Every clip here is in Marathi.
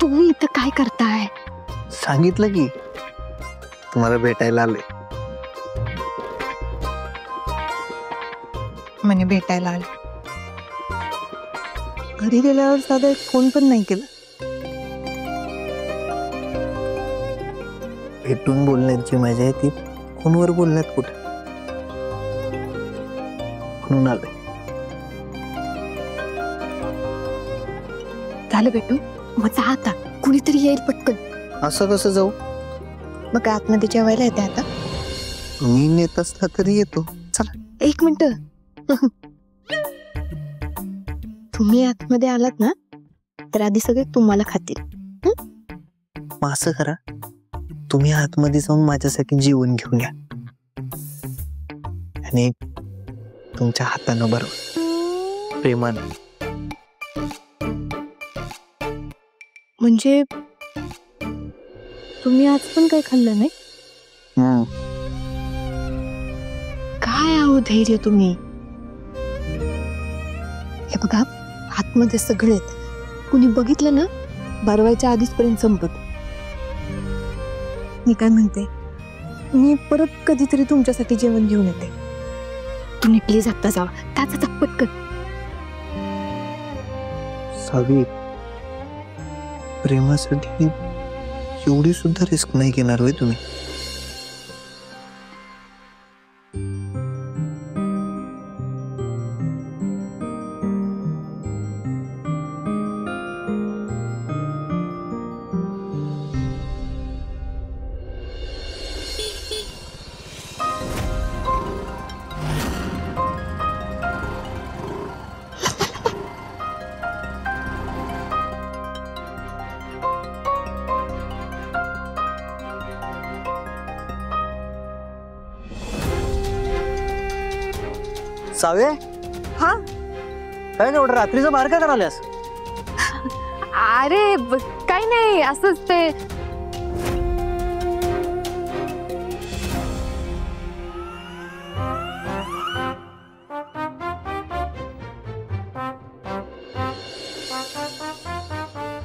तुम्ही इथं काय करताय? सांगितलं की तुम्हाला भेटायला आले. म्हणे भेटायला आले. घरी गेल्यावर साधा एक फोन पण नाही केला. भेटून बोलण्याची मजा आहे ती फोनवर बोलण्यात कुठे, म्हणून आलोय. झालं भेटून? मग जा आता, कुणीतरी येईल पटकन. असं कसं जाऊ? मग काय आतमध्ये जेवायला येते आता? मी नेत असला तरी येतो. चला. एक मिनिट. तुम्ही आतमध्ये आलात ना तर आधी सगळे तुम्हाला खातील. मग असं करा, तुम्ही आतमध्ये जाऊन माझ्यासाठी जेवण घेऊन या आणि तुमच्या हातानं बरोबर प्रेमानं. म्हणजे तुम्ही आज पण काही खाल्लं नाही? काय आहो धैर्य तुम्ही. हे बघा, आतमध्ये सगळे आहेत, कुणी बघितलं ना बारवायच्या आधीच पर्यंत संपत. मी काय म्हणते, मी परत कधीतरी तुमच्यासाठी जेवण घेऊन येते. तुम्ही प्लीज आता जावा, त्याचा पटकन. सावी, प्रेमासाठी एवढी सुद्धा रिस्क नाही घेणार होय तुम्ही? सावे, हा काय एवढं रात्रीचं बाहेर काय करायलास? अरे काही नाही, असंच ते.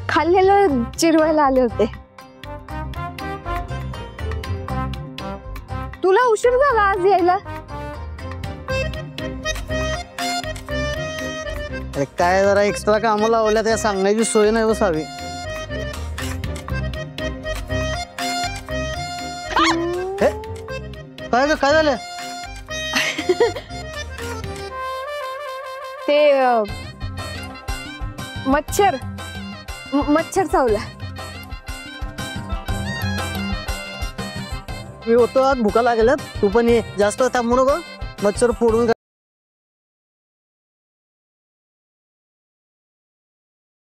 खाल्लेलं चिरवायला आले होते. तुला उशीर झाला आज यायला? काय जरा एक्स्ट्रा कामं लावल्या, त्या सांगण्याची सोय नाही बसावी. काय काय झालं? ते मच्छर चावला. मी होतो आज, भुका लागल्यात. तू पण ये, जास्त थांबू नको, मच्छर फोडून